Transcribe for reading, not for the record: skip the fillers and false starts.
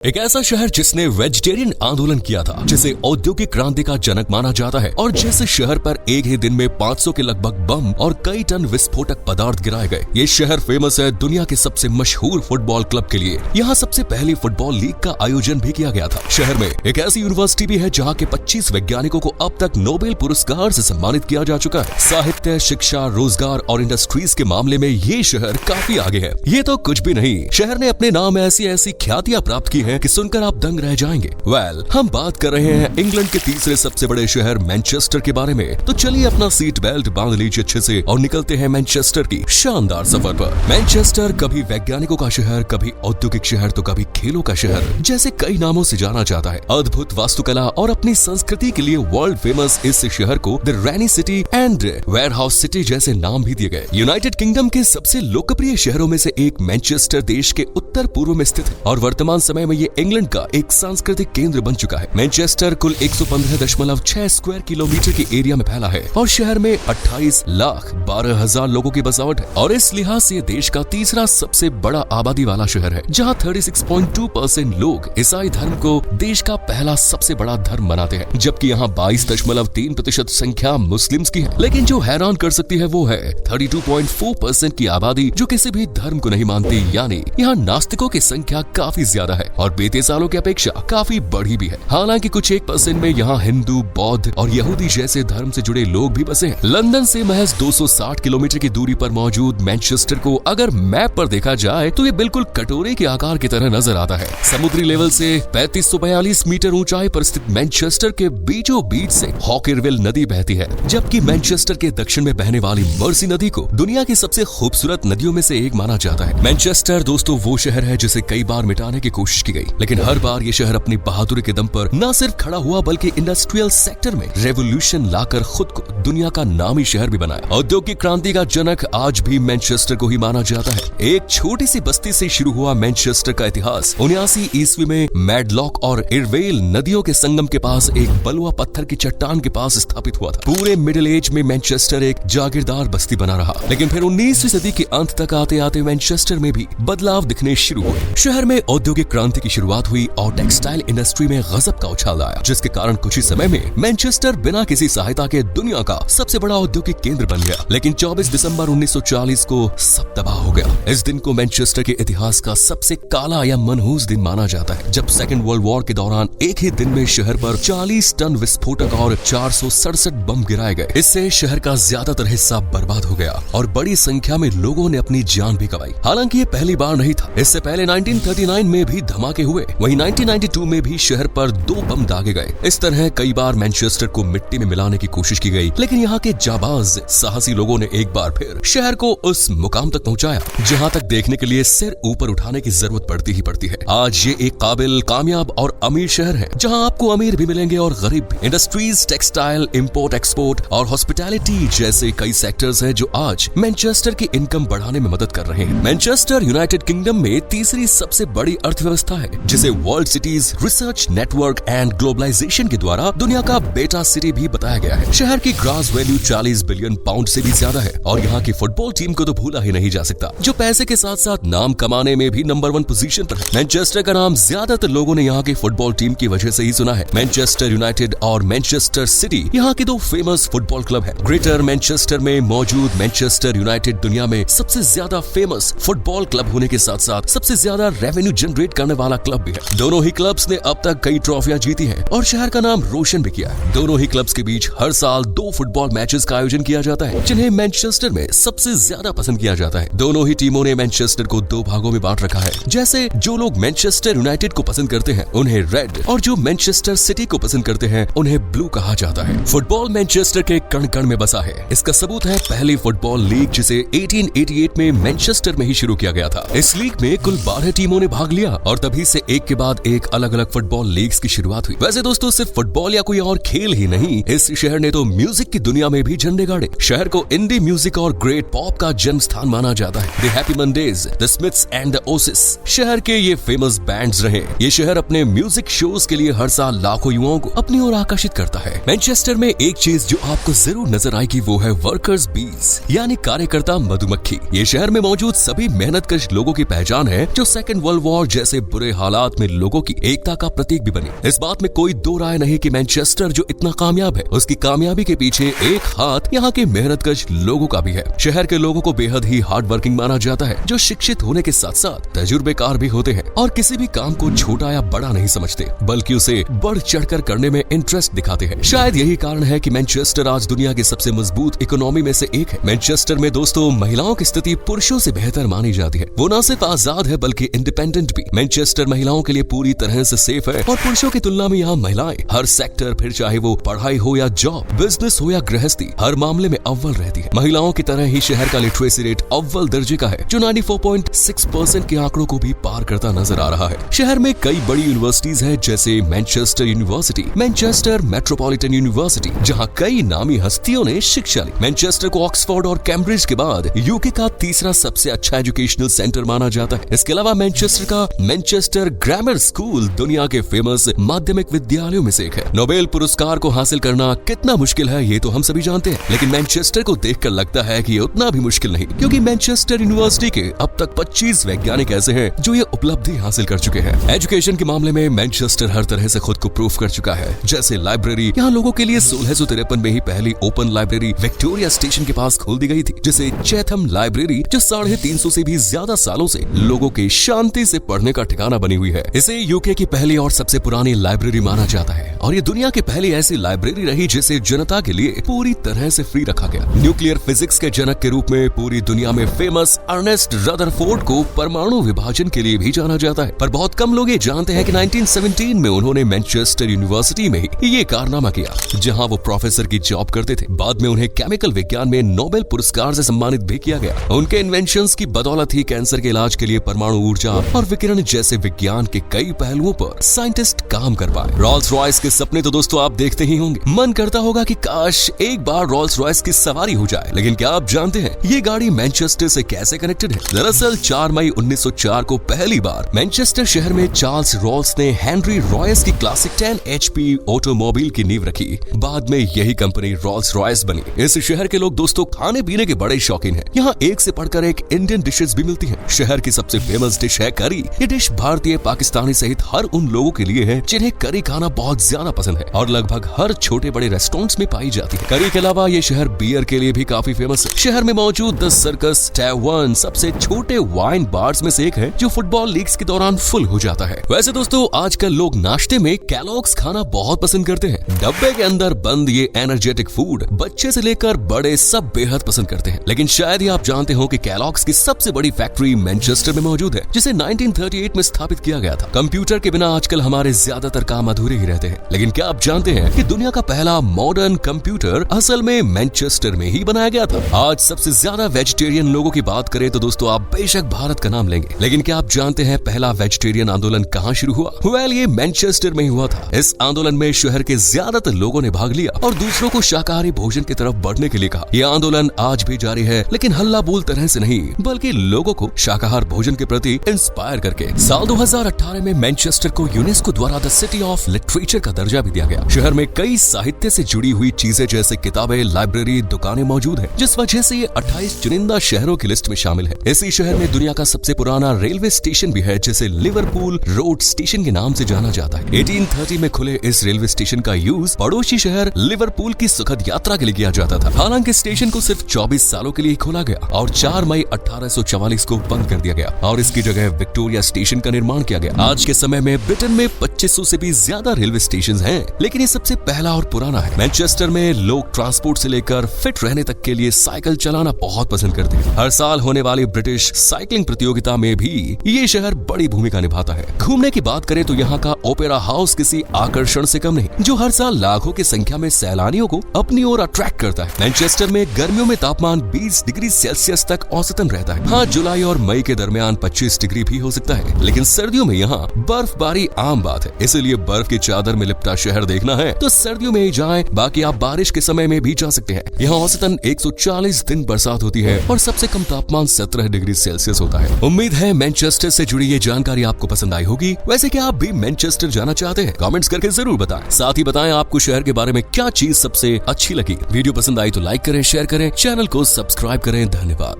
एक ऐसा शहर जिसने वेजिटेरियन आंदोलन किया था, जिसे औद्योगिक क्रांति का जनक माना जाता है और जिस शहर पर एक ही दिन में 500 के लगभग बम और कई टन विस्फोटक पदार्थ गिराए गए। ये शहर फेमस है दुनिया के सबसे मशहूर फुटबॉल क्लब के लिए। यहाँ सबसे पहली फुटबॉल लीग का आयोजन भी किया गया था। शहर में एक ऐसी यूनिवर्सिटी भी है जहाँ के 25 वैज्ञानिकों को अब तक नोबेल पुरस्कार से सम्मानित किया जा चुका है। साहित्य, शिक्षा, रोजगार और इंडस्ट्रीज के मामले में ये शहर काफी आगे है। ये तो कुछ भी नहीं, शहर ने अपने नाम ऐसी ऐसी ख्यातियां प्राप्त की है कि सुनकर आप दंग रह जाएंगे। हम बात कर रहे हैं इंग्लैंड के तीसरे सबसे बड़े शहर मैनचेस्टर के बारे में। तो चलिए अपना सीट बेल्ट बांध लीजिए अच्छे से और निकलते हैं मैनचेस्टर की शानदार सफर पर। मैनचेस्टर कभी वैज्ञानिकों का शहर, कभी औद्योगिक शहर, तो कभी खेलों का शहर जैसे कई नामों से जाना जाता है। अद्भुत वास्तुकला और अपनी संस्कृति के लिए वर्ल्ड फेमस इस शहर को the rainy city and warehouse city जैसे नाम भी दिए गए। यूनाइटेड किंगडम के सबसे लोकप्रिय शहरों में से एक मैनचेस्टर देश के उत्तर पूर्व में स्थित है और वर्तमान समय में ये इंग्लैंड का एक सांस्कृतिक केंद्र बन चुका है। मैनचेस्टर कुल 115.6 स्क्वायर किलोमीटर के एरिया में फैला है और शहर में 28,12,000 लोगों की बसावट है और इस लिहाज से देश का तीसरा सबसे बड़ा आबादी वाला शहर है, जहां 36.2% लोग ईसाई धर्म को देश का पहला सबसे बड़ा धर्म मानते हैं, जबकि यहाँ 22.3% संख्या मुस्लिम्स की है। लेकिन जो हैरान कर सकती है वो है 32.4% की आबादी जो किसी भी धर्म को नहीं मानती, यानी यहाँ नास्तिकों की संख्या काफी ज्यादा है और बीते सालों की अपेक्षा काफी बढ़ी भी है। हालांकि कुछ 1% में यहाँ हिंदू, बौद्ध और यहूदी जैसे धर्म से जुड़े लोग भी बसे हैं। लंदन से महज 260 किलोमीटर की दूरी पर मौजूद मैनचेस्टर को अगर मैप पर देखा जाए तो ये बिल्कुल कटोरे के आकार की तरह नजर आता है। समुद्री लेवल से 3542 मीटर ऊंचाई पर स्थित मैनचेस्टर के बीचों बीच से हॉकिरविल नदी बहती है, जबकि मैनचेस्टर के दक्षिण में बहने वाली मर्सी नदी को दुनिया की सबसे खूबसूरत नदियों में से एक माना जाता है। मैनचेस्टर दोस्तों वो शहर है जिसे कई बार मिटाने की कोशिश की गई, लेकिन हर बार ये शहर अपनी बहादुरी के दम पर न सिर्फ खड़ा हुआ बल्कि इंडस्ट्रियल सेक्टर में रेवोल्यूशन लाकर खुद को दुनिया का नामी शहर भी बनाया। औद्योगिक क्रांति का जनक आज भी मैनचेस्टर को ही माना जाता है। एक छोटी सी बस्ती से शुरू हुआ मैनचेस्टर का इतिहास 79 ईस्वी में मैडलॉक और इरवेल नदियों के संगम के पास एक बलुआ पत्थर की चट्टान के पास स्थापित हुआ था। पूरे मिडिल एज में मैनचेस्टर एक जागीरदार बस्ती बना रहा, लेकिन फिर 19वीं सदी के अंत तक आते आते मैनचेस्टर में भी बदलाव दिखने शुरू हुए। शहर में औद्योगिक क्रांति की शुरुआत हुई और टेक्सटाइल इंडस्ट्री में गजब का उछाल आया, जिसके कारण कुछ ही समय में मैनचेस्टर बिना किसी सहायता के दुनिया का सबसे बड़ा औद्योगिक केंद्र बन गया। लेकिन 24 दिसंबर 1940 को सब तबाह हो गया। इस दिन को मैनचेस्टर के इतिहास का सबसे काला या मनहूस दिन माना जाता है, जब सेकेंड वर्ल्ड वॉर के दौरान एक ही दिन में शहर पर 40 टन विस्फोटक और 467 बम गिराए गए। इससे शहर का ज्यादातर हिस्सा बर्बाद हो गया और बड़ी संख्या में लोगों ने अपनी जान भी गंवाई। हालांकि ये पहली बार नहीं था, इससे पहले 1939 में भी धमाके हुए। वहीं 1992 में भी शहर पर 2 बम दागे गए। इस तरह कई बार मैनचेस्टर को मिट्टी में मिलाने की कोशिश की गई, लेकिन यहाँ के जाबाज साहसी लोगों ने एक बार फिर शहर को उस मुकाम तक पहुँचाया जहाँ तक देखने के लिए सिर ऊपर उठाने की जरूरत पड़ती ही पड़ती है। आज ये एक काबिल, कामयाब और अमीर शहर है, जहाँ आपको अमीर भी मिलेंगे और गरीब भी। इंडस्ट्रीज, टेक्सटाइल, इम्पोर्ट एक्सपोर्ट और हॉस्पिटैलिटी जैसे कई सेक्टर्स हैं जो आज मैनचेस्टर की इनकम बढ़ाने में मदद कर रहे हैं। मैनचेस्टर यूनाइटेड किंगडम में तीसरी सबसे बड़ी अर्थव्यवस्था है, जिसे world cities research network and globalization के द्वारा दुनिया का बेटा सिटी भी बताया गया है। शहर की ग्रॉस वैल्यू 40 बिलियन पाउंड से भी ज्यादा है और यहाँ की फुटबॉल टीम को तो भूला ही नहीं जा सकता, जो पैसे के साथ साथ नाम कमाने में भी नंबर 1 पोजीशन पर है। मैनचेस्टर का नाम ज्यादातर लोगों ने यहाँ की फुटबॉल टीम की वजह से ही सुना है। मैनचेस्टर यूनाइटेड और मैनचेस्टर सिटी यहाँ की 2 फेमस फुटबॉल क्लब है। ग्रेटर मैनचेस्टर में मौजूद मैनचेस्टर यूनाइटेड दुनिया में सबसे ज्यादा फेमस फुटबॉल क्लब होने के साथ साथ सबसे ज्यादा रेवेन्यू जनरेट करने वाला क्लब भी है। दोनों ही क्लब्स ने अब तक कई ट्रॉफियां जीती हैं और शहर का नाम रोशन भी किया है। दोनों ही क्लब्स के बीच हर साल 2 फुटबॉल मैचेस का आयोजन किया जाता है, जिन्हें मैनचेस्टर में सबसे ज्यादा पसंद किया जाता है। दोनों ही टीमों ने मैनचेस्टर को 2 भागों में बांट रखा है। जैसे जो लोग मैनचेस्टर यूनाइटेड को पसंद करते हैं उन्हें रेड और जो मैनचेस्टर सिटी को पसंद करते हैं उन्हें ब्लू कहा जाता है। फुटबॉल मैनचेस्टर के कण कण में बसा है। इसका सबूत है पहली फुटबॉल लीग, जिसे 1888 में मैनचेस्टर में ही शुरू किया गया था। इस लीग में कुल 12 टीमों ने भाग लिया और तभी से एक के बाद एक अलग अलग फुटबॉल लीग्स की शुरुआत हुई। वैसे दोस्तों सिर्फ फुटबॉल या कोई और खेल ही नहीं, इस शहर ने तो म्यूजिक की दुनिया में भी झंडे गाड़े। शहर को इंडी म्यूजिक और ग्रेट पॉप का जन्म स्थान माना जाता है। The happy Mondays, the Smiths and the Oasis शहर के ये फेमस बैंड्स रहे। ये शहर अपने म्यूजिक शोज के लिए हर साल लाखों युवाओं को अपनी ओर आकर्षित करता है। मैनचेस्टर में एक चीज जो आपको जरूर नजर आएगी वो है वर्कर्स बीज, यानी कार्यकर्ता मधुमक्खी। ये शहर में मौजूद सभी मेहनतकश लोगों की पहचान है जो सेकेंड वर्ल्ड वॉर जैसे बुरे बुरे हालात में लोगों की एकता का प्रतीक भी बनी। इस बात में कोई दो राय नहीं कि मैनचेस्टर जो इतना कामयाब है, उसकी कामयाबी के पीछे एक हाथ यहाँ के मेहनतकश लोगों का भी है। शहर के लोगों को बेहद ही हार्ड वर्किंग माना जाता है, जो शिक्षित होने के साथ साथ तजुर्बेकार भी होते हैं और किसी भी काम को छोटा या बड़ा नहीं समझते, बल्कि उसे बढ़ चढ़कर करने में इंटरेस्ट दिखाते हैं। शायद यही कारण है कि मैनचेस्टर आज दुनिया की सबसे मजबूत इकोनॉमी में से एक है। मैनचेस्टर में दोस्तों महिलाओं की स्थिति पुरुषों से बेहतर मानी जाती है। वो न सिर्फ आजाद है बल्कि इंडिपेंडेंट भी। मैनचेस्टर महिलाओं के लिए पूरी तरह से सेफ है और पुरुषों की तुलना में यहाँ महिलाएं हर सेक्टर, फिर चाहे वो पढ़ाई हो या जॉब, बिजनेस हो या गृहस्थी, हर मामले में अव्वल रहती है। महिलाओं की तरह ही शहर का लिटरेसी रेट अव्वल दर्जे का है, जो 94.6% के आंकड़ों को भी पार करता नजर आ रहा है। शहर में कई बड़ी यूनिवर्सिटीज है, जैसे Manchester university, Manchester metropolitan university, जहाँ कई नामी हस्तियों ने शिक्षा ली। मैनचेस्टर को ऑक्सफोर्ड और कैम्ब्रिज के बाद यूके का तीसरा सबसे अच्छा एजुकेशनल सेंटर माना जाता है। इसके अलावा मैनचेस्टर का मैनचेस्टर ग्रामर स्कूल दुनिया के फेमस माध्यमिक विद्यालयों में से एक है। नोबेल पुरस्कार को हासिल करना कितना मुश्किल है ये तो हम सभी जानते हैं, लेकिन मैनचेस्टर को देखकर लगता है कि ये उतना भी मुश्किल नहीं, क्योंकि मैनचेस्टर यूनिवर्सिटी के अब तक 25 वैज्ञानिक ऐसे हैं जो ये उपलब्धि हासिल कर चुके हैं। एजुकेशन के मामले में मैनचेस्टर हर तरह से खुद को प्रूव कर चुका है। जैसे लाइब्रेरी, यहाँ लोगों के लिए 1653 में ही पहली ओपन लाइब्रेरी विक्टोरिया स्टेशन के पास खोल दी गई थी, जिसे चैथम लाइब्रेरी, जो 350 से भी ज्यादा सालों से लोगों के शांति से पढ़ने का ठिकाना बनी हुई है। इसे यूके की पहली और सबसे पुरानी लाइब्रेरी माना जाता है और ये दुनिया की पहली ऐसी लाइब्रेरी रही जिसे जनता के लिए पूरी तरह से फ्री रखा गया। न्यूक्लियर फिजिक्स के जनक के रूप में पूरी दुनिया में फेमस अर्नेस्ट रदरफोर्ड को परमाणु विभाजन के लिए भी जाना जाता है, पर बहुत कम लोग ये जानते हैं कि 1917 में उन्होंने मैनचेस्टर यूनिवर्सिटी में ही ये कारनामा किया, जहां वो प्रोफेसर की जॉब करते थे। बाद में उन्हें केमिकल विज्ञान में नोबेल पुरस्कार से सम्मानित भी किया गया। उनके इन्वेंशंस की बदौलत ही कैंसर के इलाज के लिए परमाणु ऊर्जा और विकिरण जैसे विज्ञान के कई पहलुओं पर साइंटिस्ट काम कर पाए। रॉल्स रॉयस के सपने तो दोस्तों आप देखते ही होंगे। मन करता होगा कि काश एक बार रॉल्स रॉयस की सवारी हो जाए, लेकिन क्या आप जानते हैं ये गाड़ी मैनचेस्टर से कैसे कनेक्टेड है? दरअसल 4 मई 1904 को पहली बार मैनचेस्टर शहर में चार्ल्स रॉल्स ने हेनरी रॉयस की क्लासिक 10 HP ऑटोमोबाइल की नींव रखी। बाद में यही कंपनी रॉल्स रॉयस बनी। इस शहर के लोग दोस्तों खाने पीने के बड़े शौकीन हैं। यहाँ एक से बढ़कर एक इंडियन डिशेस भी मिलती हैं। शहर की सबसे फेमस डिश है करी। ये डिश भारतीय, पाकिस्तानी सहित हर उन लोगों के लिए है जिन्हें करी खाना बहुत ज्यादा पसंद है और लगभग हर छोटे बड़े रेस्टोरेंट्स में पाई जाती है। करी के अलावा ये शहर बियर के लिए भी काफी फेमस है। शहर में मौजूद द सर्कस टैवर्न सबसे छोटे वाइन बार्स में से एक है, जो फुटबॉल लीग्स के दौरान फुल हो जाता है। वैसे दोस्तों आजकल लोग नाश्ते में कैलॉग्स खाना बहुत पसंद करते हैं। डब्बे के अंदर बंद ये एनर्जेटिक फूड बच्चे से लेकर बड़े सब बेहद पसंद करते हैं। लेकिन शायद ही आप जानते हो कि कैलॉग्स की सबसे बड़ी फैक्ट्री मैनचेस्टर में मौजूद है, जिसे 1938 में स्थापित किया गया था। कंप्यूटर के बिना आजकल हमारे ज्यादातर काम अधूरे ही रहते हैं, लेकिन क्या आप जानते हैं कि दुनिया का पहला मॉडर्न कंप्यूटर असल में मैनचेस्टर में ही बनाया गया था। आज सबसे ज्यादा वेजिटेरियन लोगों की बात करें तो दोस्तों आप बेशक भारत का नाम लेंगे, लेकिन क्या आप जानते हैं पहला वेजिटेरियन आंदोलन कहाँ शुरू हुआ? वेल, ये मैनचेस्टर में ही हुआ था। इस आंदोलन में शहर के ज्यादातर लोगों ने भाग लिया और दूसरों को शाकाहारी भोजन की तरफ बढ़ने के लिए कहा। यह आंदोलन आज भी जारी है, लेकिन हल्ला बोल तरह से नहीं, बल्कि लोगों को शाकाहार भोजन के प्रति इंस्पायर करके। साल 2018 में मैनचेस्टर को यूनेस्को द्वारा द सिटी ऑफ लिटरेचर का दर्जा भी दिया गया। शहर में कई साहित्य से जुड़ी हुई चीजें जैसे किताबें, लाइब्रेरी, दुकानें मौजूद है, जिस वजह से ये 28 चुनिंदा शहरों की लिस्ट में शामिल है। इसी शहर में दुनिया का सबसे पुराना रेलवे स्टेशन भी है, जिसे लिवरपूल रोड स्टेशन के नाम से जाना जाता है। 1830 में खुले इस रेलवे स्टेशन का यूज पड़ोसी शहर लिवरपूल की सुखद यात्रा के लिए किया जाता था। हालांकि स्टेशन को सिर्फ 24 सालों के लिए खोला गया और 4 मई 1844 को बंद कर दिया गया और इसकी जगह विक्टोरिया स्टेशन का निर्माण किया गया। आज के समय में ब्रिटेन में 2500 से भी ज्यादा रेलवे स्टेशन हैं, लेकिन ये सबसे पहला और पुराना है। मैनचेस्टर में लोग ट्रांसपोर्ट से लेकर फिट रहने तक के लिए साइकिल चलाना बहुत पसंद करते हैं। हर साल होने वाली ब्रिटिश साइकिलिंग प्रतियोगिता में भी ये शहर बड़ी भूमिका निभाता है। घूमने की बात करें तो यहाँ का ओपेरा हाउस किसी आकर्षण से कम नहीं, जो हर साल लाखों की संख्या में सैलानियों को अपनी ओर अट्रैक्ट करता है। मैनचेस्टर में गर्मियों में तापमान 20 डिग्री सेल्सियस तक औसतन रहता है। हाँ, जुलाई और मई के दरमियान 25 डिग्री भी हो सकता है, लेकिन सर्दियों में यहाँ बर्फबारी आम बात है। इसलिए बर्फ की चादर में लिपटा शहर देखना है तो सर्दियों में ही जाएं, बाकी आप बारिश के समय में भी जा सकते हैं। यहाँ औसतन 140 दिन बरसात होती है और सबसे कम तापमान 17 डिग्री सेल्सियस होता है। उम्मीद है मैनचेस्टर से जुड़ी ये जानकारी आपको पसंद आई होगी। वैसे क्या आप भी मैनचेस्टर जाना चाहते हैं? कमेंट्स करके जरूर बताएं। साथ ही बताएं आपको शहर के बारे में क्या चीज सबसे अच्छी लगी। वीडियो पसंद आई तो लाइक करें, शेयर करें, चैनल को सब्सक्राइब करें। धन्यवाद।